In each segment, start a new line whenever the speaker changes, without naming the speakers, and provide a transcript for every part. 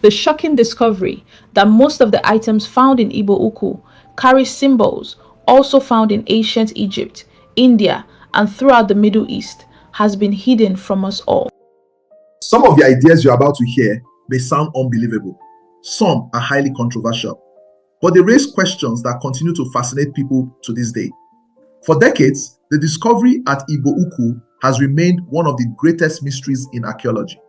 The shocking discovery that most of the items found in Igbo-Ukwu carry symbols also found in ancient Egypt, India, and throughout the Middle East has been hidden from us all.
Some of the ideas you're about to hear may sound unbelievable. Some are highly controversial, but they raise questions that continue to fascinate people to this day. For decades, the discovery at Igbo-Ukwu has remained one of the greatest mysteries in archaeology.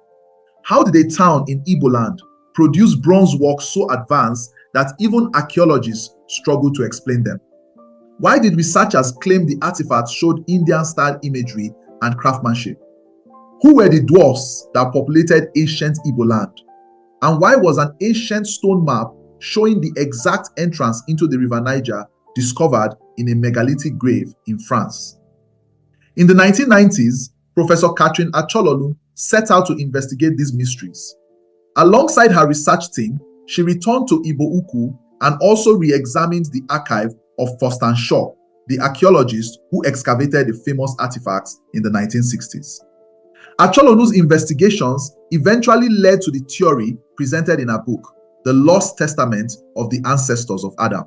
How did a town in Igboland produce bronze works so advanced that even archaeologists struggle to explain them? Why did researchers claim the artifacts showed Indian-style imagery and craftsmanship? Who were the dwarfs that populated ancient Igboland? And why was an ancient stone map showing the exact entrance into the River Niger discovered in a megalithic grave in France? In the 1990s, Professor Acholonu set out to investigate these mysteries. Alongside her research team, she returned to Igbo-Ukwu and also re-examined the archive of Thurstan Shaw, the archaeologist who excavated the famous artifacts in the 1960s. Acholonu's investigations eventually led to the theory presented in her book, The Lost Testament of the Ancestors of Adam.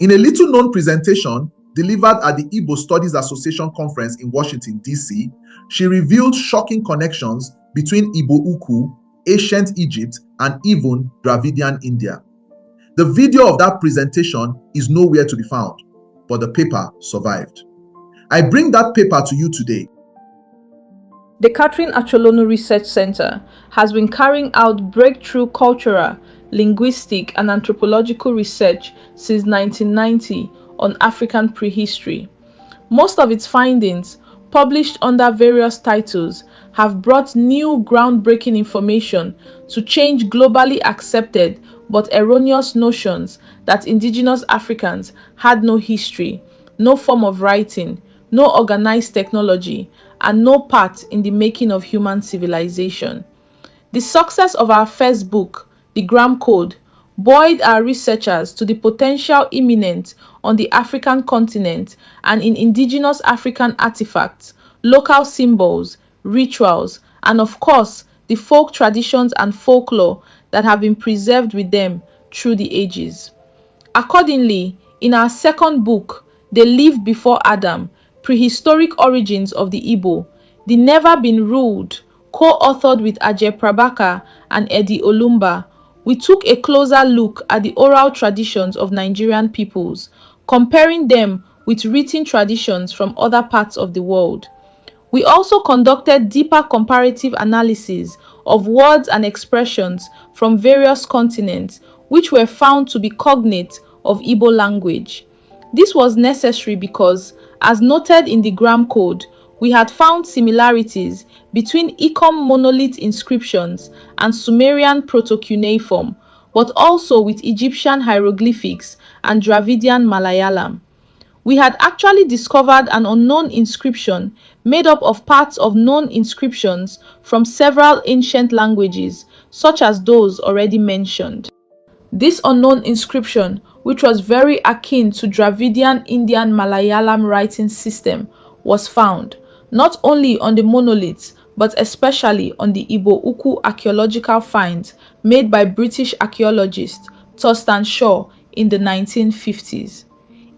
In a little-known presentation delivered at the Igbo Studies Association conference in Washington, D.C., she revealed shocking connections between Igbo-Ukwu, ancient Egypt, and even Dravidian India. The video of that presentation is nowhere to be found, but the paper survived. I bring that paper to you today.
The Acholonu Research Center has been carrying out breakthrough cultural, linguistic, and anthropological research since 1990 on African prehistory. Most of its findings, published under various titles, have brought new groundbreaking information to change globally accepted but erroneous notions that indigenous Africans had no history, no form of writing, no organized technology, and no part in the making of human civilization. The success of our first book, The Gram Code, buoyed our researchers to the potential imminent on the African continent and in indigenous African artifacts, local symbols, rituals, and of course, the folk traditions and folklore that have been preserved with them through the ages. Accordingly, in our second book, They Lived Before Adam, Prehistoric Origins of the Igbo, The Never Been Ruled, co-authored with Ajay Prabhakar and Eddie Olumba, we took a closer look at the oral traditions of Nigerian peoples, comparing them with written traditions from other parts of the world. We also conducted deeper comparative analysis of words and expressions from various continents, which were found to be cognate of Igbo language. This was necessary because, as noted in the Gram Code, we had found similarities between Ikom monolith inscriptions and Sumerian proto-cuneiform, but also with Egyptian hieroglyphics and Dravidian Malayalam. We had actually discovered an unknown inscription made up of parts of known inscriptions from several ancient languages, such as those already mentioned. This unknown inscription, which was very akin to Dravidian Indian Malayalam writing system, was found not only on the monoliths but especially on the Igbo-Ukwu archaeological finds made by British archaeologist Thurstan Shaw in the 1950s.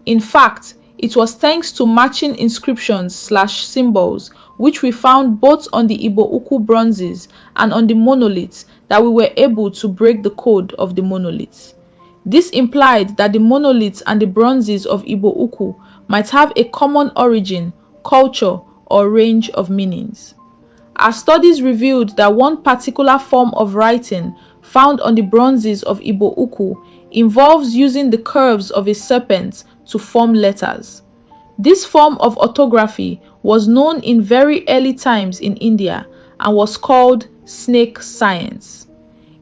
In fact, it was thanks to matching inscriptions/symbols which we found both on the Igbo-Ukwu bronzes and on the monoliths that we were able to break the code of the monoliths. This implied that the monoliths and the bronzes of Igbo-Ukwu might have a common origin, culture, or range of meanings. Our studies revealed that one particular form of writing found on the bronzes of Igbo-Ukwu involves using the curves of a serpent to form letters. This form of orthography was known in very early times in India and was called snake science.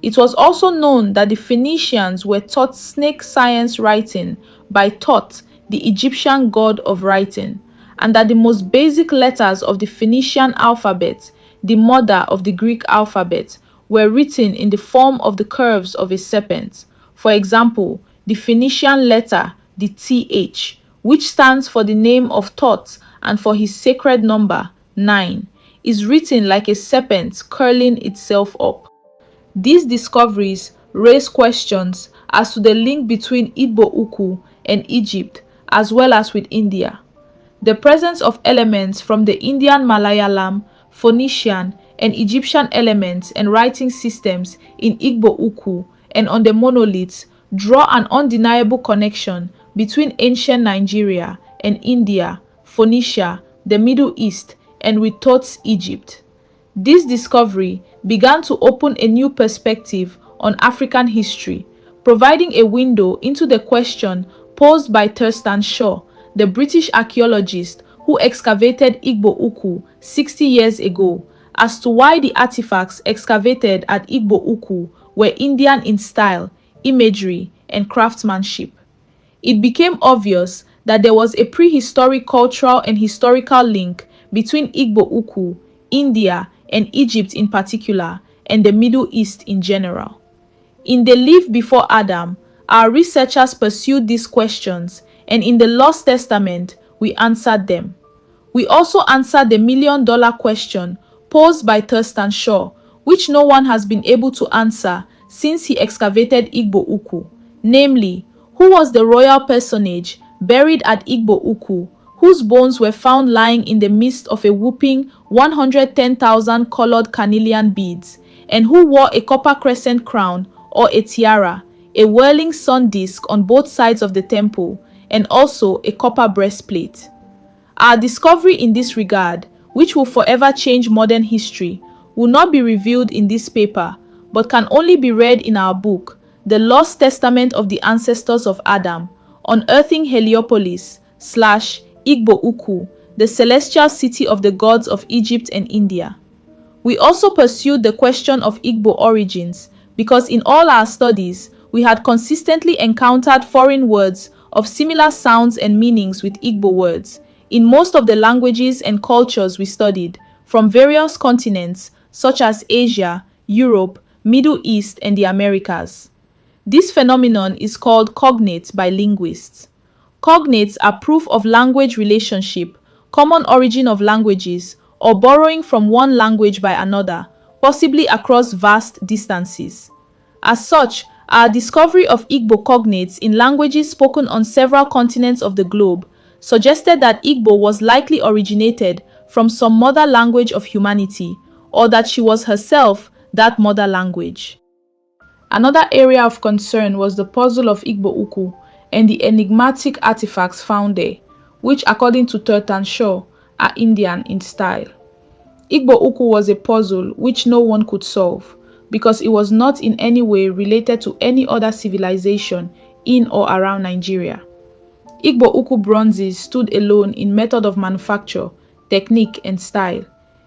It was also known that the Phoenicians were taught snake science writing by Thoth, the Egyptian god of writing, and that the most basic letters of the Phoenician alphabet, the mother of the Greek alphabet, were written in the form of the curves of a serpent. For example, the Phoenician letter, the TH, which stands for the name of Thoth and for his sacred number, 9, is written like a serpent curling itself up. These discoveries raise questions as to the link between Igbo-Ukwu and Egypt, as well as with India. The presence of elements from the Indian Malayalam, Phoenician, and Egyptian elements and writing systems in Igbo-Ukwu and on the monoliths draw an undeniable connection between ancient Nigeria and India, Phoenicia, the Middle East, and with Thoth's Egypt. This discovery began to open a new perspective on African history, providing a window into the question posed by Thurstan Shaw, the British archaeologist who excavated Igbo-Ukwu 60 years ago, as to why the artifacts excavated at Igbo-Ukwu were Indian in style, imagery, and craftsmanship. It became obvious that there was a prehistoric cultural and historical link between Igbo-Ukwu, India, and Egypt in particular, and the Middle East in general. In The Leaf Before Adam, our researchers pursued these questions, and in The Lost Testament, we answered them. We also answered the million-dollar question posed by Thurstan Shaw, which no one has been able to answer since he excavated Igbo-Ukwu, namely, who was the royal personage buried at Igbo-Ukwu, whose bones were found lying in the midst of a whopping 110,000 colored carnelian beads, and who wore a copper crescent crown or a tiara, a whirling sun disk on both sides of the temple, and also a copper breastplate. Our discovery in this regard, which will forever change modern history, will not be revealed in this paper, but can only be read in our book, The Lost Testament of the Ancestors of Adam, Unearthing Heliopolis / Igbo-Ukwu, the celestial city of the gods of Egypt and India. We also pursued the question of Igbo origins, because in all our studies, we had consistently encountered foreign words of similar sounds and meanings with Igbo words, in most of the languages and cultures we studied, from various continents such as Asia, Europe, Middle East, and the Americas. This phenomenon is called cognates by linguists. Cognates are proof of language relationship, common origin of languages, or borrowing from one language by another, possibly across vast distances. As such, our discovery of Igbo cognates in languages spoken on several continents of the globe suggested that Igbo was likely originated from some mother language of humanity, or that she was herself that mother language. Another area of concern was the puzzle of Igbo-Ukwu and the enigmatic artifacts found there, which according to Thurstan Shaw, are Indian in style. Igbo-Ukwu was a puzzle which no one could solve, because it was not in any way related to any other civilization in or around Nigeria. Igbo-Ukwu bronzes stood alone in method of manufacture, technique, and style.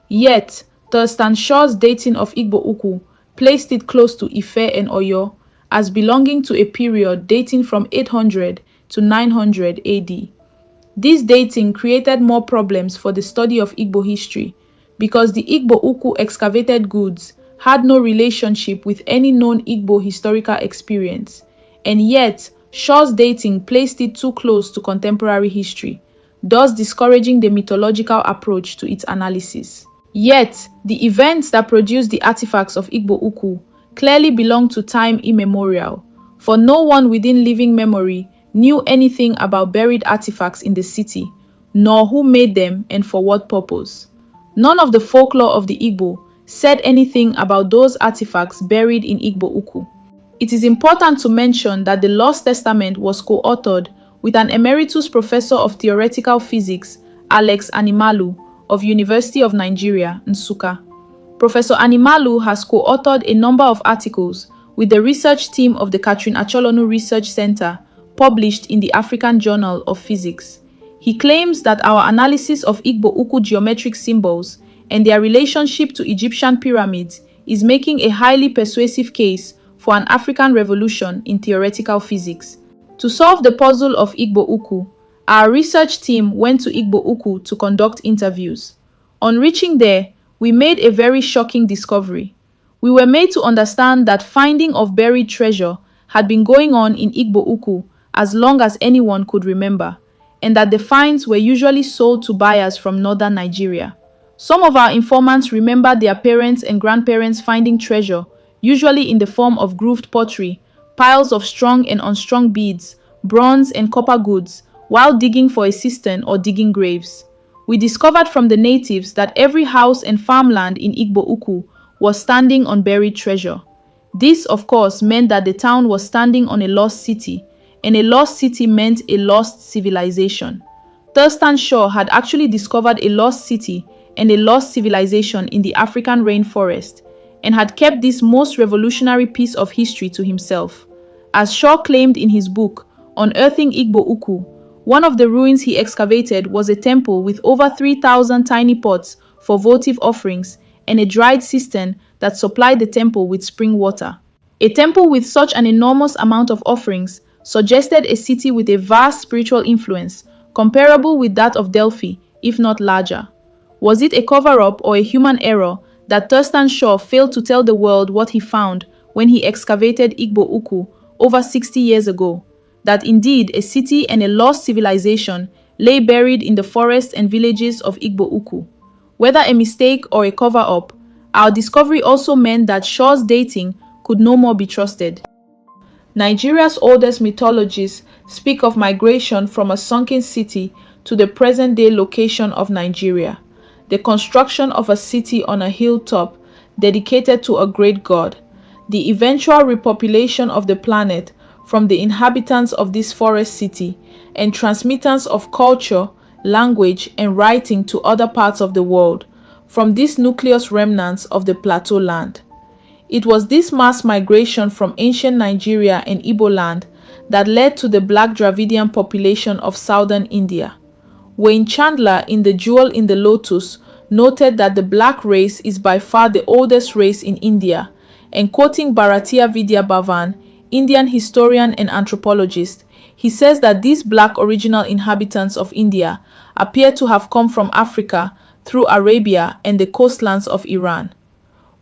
Yet, Thurstan Shaw's dating of Igbo-Ukwu placed it close to Ife and Oyo as belonging to a period dating from 800 to 900 AD. This dating created more problems for the study of Igbo history because the Igbo-Ukwu excavated goods had no relationship with any known Igbo historical experience, and yet Shaw's dating placed it too close to contemporary history, thus discouraging the mythological approach to its analysis. Yet, the events that produced the artifacts of Igbo-Ukwu clearly belong to time immemorial, for no one within living memory knew anything about buried artifacts in the city, nor who made them and for what purpose. None of the folklore of the Igbo said anything about those artifacts buried in Igbo-Ukwu. It is important to mention that the Lost Testament was co-authored with an emeritus professor of theoretical physics, Alex Animalu, of University of Nigeria, Nsukka. Professor Animalu has co-authored a number of articles with the research team of the Acholonu Research Center, published in the African Journal of Physics. He claims that our analysis of Igbo-Ukwu geometric symbols and their relationship to Egyptian pyramids is making a highly persuasive case for an African revolution in theoretical physics. To solve the puzzle of Igbo-Ukwu, our research team went to Igbo-Ukwu to conduct interviews. On reaching there, we made a very shocking discovery. We were made to understand that finding of buried treasure had been going on in Igbo-Ukwu as long as anyone could remember, and that the finds were usually sold to buyers from northern Nigeria. Some of our informants remembered their parents and grandparents finding treasure usually in the form of grooved pottery, piles of strong and unstrung beads, bronze and copper goods, while digging for a cistern or digging graves. We discovered from the natives that every house and farmland in Igbo-Ukwu was standing on buried treasure. This, of course, meant that the town was standing on a lost city, and a lost city meant a lost civilization. Thurstan Shaw had actually discovered a lost city and a lost civilization in the African rainforest, and had kept this most revolutionary piece of history to himself. As Shaw claimed in his book, Unearthing Igbo-Ukwu, one of the ruins he excavated was a temple with over 3,000 tiny pots for votive offerings and a dried cistern that supplied the temple with spring water. A temple with such an enormous amount of offerings suggested a city with a vast spiritual influence, comparable with that of Delphi, if not larger. Was it a cover-up or a human error that Thurstan Shaw failed to tell the world what he found when he excavated Igbo-Ukwu over 60 years ago? That indeed a city and a lost civilization lay buried in the forests and villages of Igbo-Ukwu. Whether a mistake or a cover-up, our discovery also meant that Shaw's dating could no more be trusted. Nigeria's oldest mythologies speak of migration from a sunken city to the present-day location of Nigeria, the construction of a city on a hilltop dedicated to a great god, the eventual repopulation of the planet from the inhabitants of this forest city, and transmittance of culture, language, and writing to other parts of the world from these nucleus remnants of the plateau land. It was this mass migration from ancient Nigeria and Igboland that led to the Black Dravidian population of southern India. Wayne Chandler in The Jewel in the Lotus noted that the black race is by far the oldest race in India, and quoting Bharatiya Vidya Bhavan, Indian historian and anthropologist, he says that these black original inhabitants of India appear to have come from Africa through Arabia and the coastlands of Iran.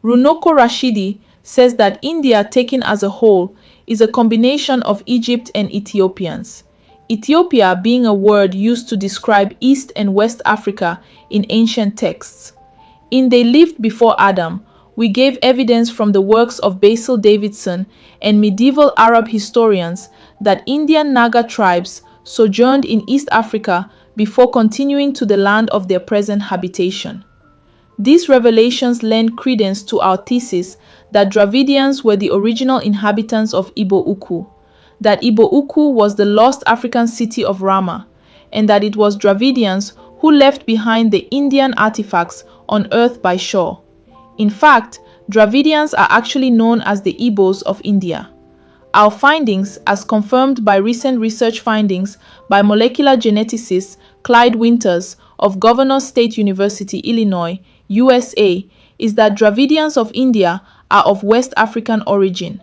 Runoko Rashidi says that India taken as a whole is a combination of Egypt and Ethiopians, Ethiopia being a word used to describe East and West Africa in ancient texts. In They Lived Before Adam, we gave evidence from the works of Basil Davidson and medieval Arab historians that Indian Naga tribes sojourned in East Africa before continuing to the land of their present habitation. These revelations lend credence to our thesis that Dravidians were the original inhabitants of Igbo-Ukwu, that Igbo-Ukwu was the lost African city of Rama, and that it was Dravidians who left behind the Indian artifacts unearthed by Shaw. In fact, Dravidians are actually known as the Igbos of India. Our findings, as confirmed by recent research findings by molecular geneticist Clyde Winters of Governor State University, Illinois, USA, is that Dravidians of India are of West African origin.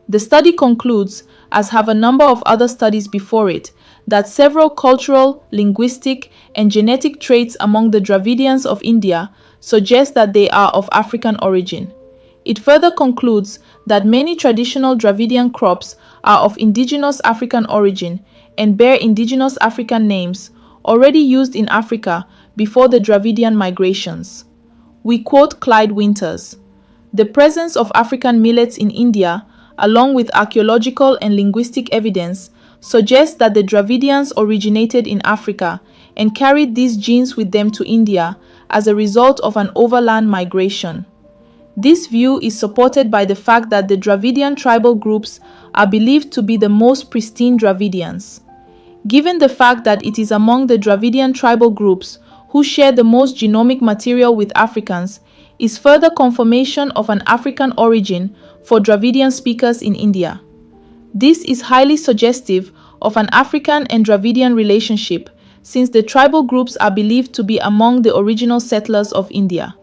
The study concludes, as have a number of other studies before it, that several cultural, linguistic, and genetic traits among the Dravidians of India suggest that they are of African origin. It further concludes that many traditional Dravidian crops are of indigenous African origin and bear indigenous African names already used in Africa before the Dravidian migrations. We quote Clyde Winters, "The presence of African millets in India, along with archaeological and linguistic evidence, suggests that the Dravidians originated in Africa and carried these genes with them to India as a result of an overland migration. This view is supported by the fact that the Dravidian tribal groups are believed to be the most pristine Dravidians. Given the fact that it is among the Dravidian tribal groups who share the most genomic material with Africans, is further confirmation of an African origin for Dravidian speakers in India. This is highly suggestive of an African and Dravidian relationship, since the tribal groups are believed to be among the original settlers of India.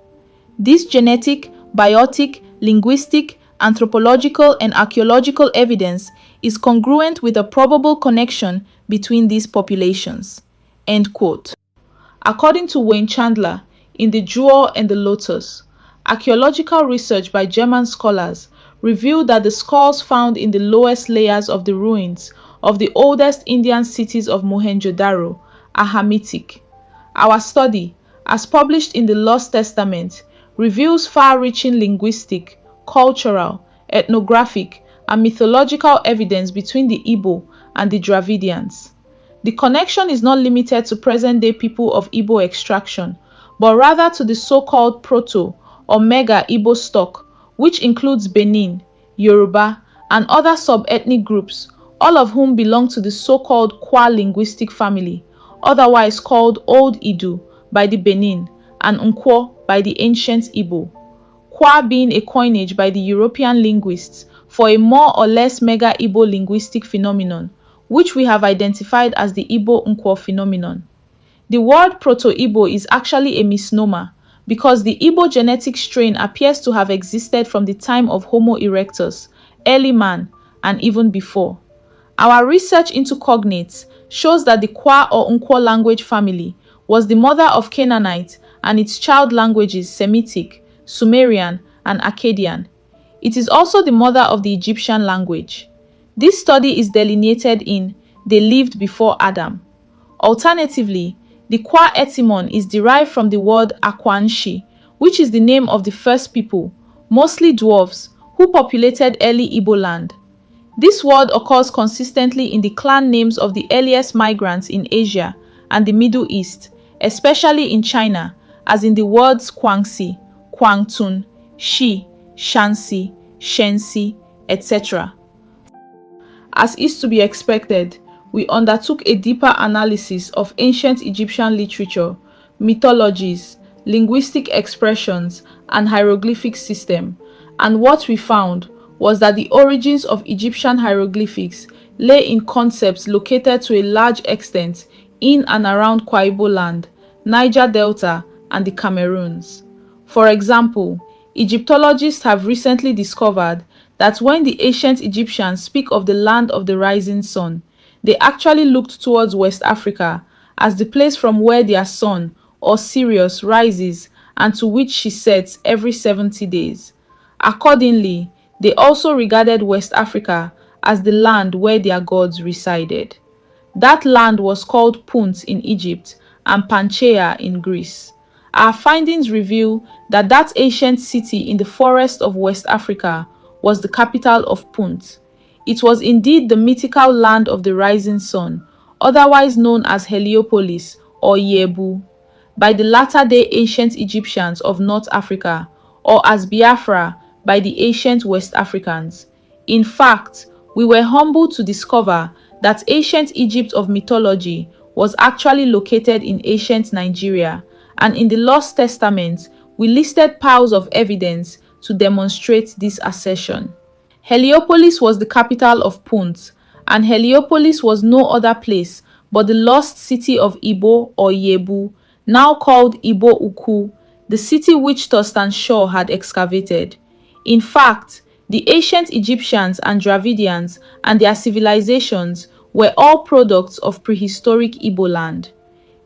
This genetic, biotic, linguistic, anthropological, and archaeological evidence is congruent with a probable connection between these populations." End quote. According to Wayne Chandler, in The Jewel and the Lotus, archaeological research by German scholars revealed that the skulls found in the lowest layers of the ruins of the oldest Indian cities of Mohenjo-Daro are Hamitic. Our study, as published in the Lost Testament, reveals far-reaching linguistic, cultural, ethnographic, and mythological evidence between the Igbo and the Dravidians. The connection is not limited to present-day people of Igbo extraction, but rather to the so-called Proto or Mega Igbo stock, which includes Benin, Yoruba, and other sub-ethnic groups, all of whom belong to the so-called Kwa linguistic family, otherwise called Old Idu by the Benin and Nkwo by the ancient Igbo. Kwa being a coinage by the European linguists for a more or less Mega Igbo linguistic phenomenon, which we have identified as the Igbo-Ukwu phenomenon. The word Proto-Igbo is actually a misnomer because the Igbo genetic strain appears to have existed from the time of Homo erectus, early man, and even before. Our research into cognates shows that the Kwa or Nkwo language family was the mother of Canaanite and its child languages Semitic, Sumerian, and Akkadian. It is also the mother of the Egyptian language. This study is delineated in "They lived before Adam." Alternatively, the Kwa etymon is derived from the word Akwanshi, which is the name of the first people, mostly dwarves, who populated early Igboland. This word occurs consistently in the clan names of the earliest migrants in Asia and the Middle East, especially in China, as in the words Kwangsi, Kwangtun, Shi, Shansi, Shensi, etc. As is to be expected, we undertook a deeper analysis of ancient Egyptian literature, mythologies, linguistic expressions, and hieroglyphic system, and what we found was that the origins of Egyptian hieroglyphics lay in concepts located to a large extent in and around Igboland, Niger Delta, and the Cameroons. For example, Egyptologists have recently discovered that when the ancient Egyptians speak of the land of the rising sun, they actually looked towards West Africa as the place from where their sun, or Sirius, rises and to which she sets every 70 days. Accordingly, they also regarded West Africa as the land where their gods resided. That land was called Punt in Egypt and Panchaea in Greece. Our findings reveal that that ancient city in the forest of West Africa was the capital of Punt. It was indeed the mythical land of the rising sun, otherwise known as Heliopolis or Yebu, by the latter-day ancient Egyptians of North Africa, or as Biafra by the ancient West Africans. In fact, we were humbled to discover that ancient Egypt of mythology was actually located in ancient Nigeria, and in the Lost Testament, we listed piles of evidence to demonstrate this assertion. Heliopolis was the capital of Punt, and Heliopolis was no other place but the lost city of Igbo or Yebu, now called Igbo-Ukwu, the city which Thurstan Shaw had excavated. In fact, the ancient Egyptians and Dravidians and their civilizations were all products of prehistoric Igboland.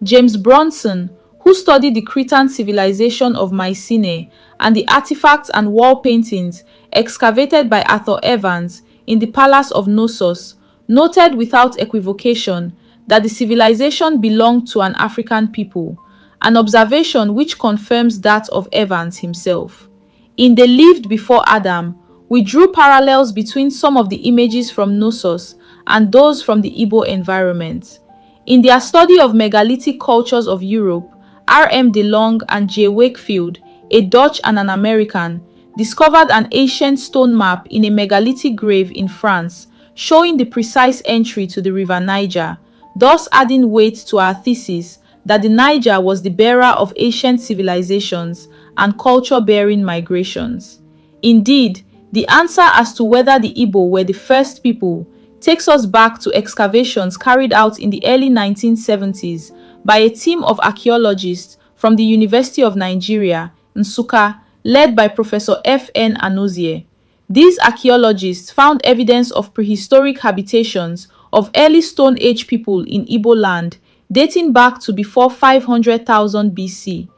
James Bronson, who studied the Cretan civilization of Mycenae and the artifacts and wall paintings excavated by Arthur Evans in the Palace of Knossos, noted without equivocation that the civilization belonged to an African people, an observation which confirms that of Evans himself. In They Lived Before Adam, we drew parallels between some of the images from Knossos and those from the Igbo environment. In their study of megalithic cultures of Europe, R.M. DeLong and J. Wakefield, a Dutch and an American, discovered an ancient stone map in a megalithic grave in France, showing the precise entry to the river Niger, thus adding weight to our thesis that the Niger was the bearer of ancient civilizations and culture-bearing migrations. Indeed, the answer as to whether the Igbo were the first people takes us back to excavations carried out in the early 1970s by a team of archaeologists from the University of Nigeria, Nsukka, led by Professor F.N. Anozie. These archaeologists found evidence of prehistoric habitations of early Stone Age people in Igboland dating back to before 500,000 BC.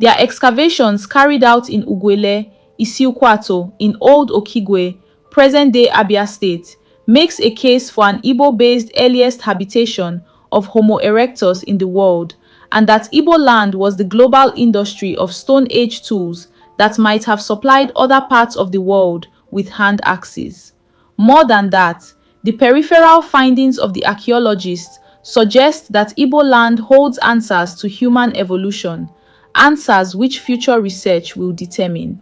Their excavations carried out in Ugwele, Isiukwato in Old Okigwe, present-day Abia State, makes a case for an Igbo-based earliest habitation of Homo erectus in the world, and that Igboland was the global industry of Stone Age tools that might have supplied other parts of the world with hand axes. More than that, the peripheral findings of the archaeologists suggest that Igboland holds answers to human evolution, answers which future research will determine.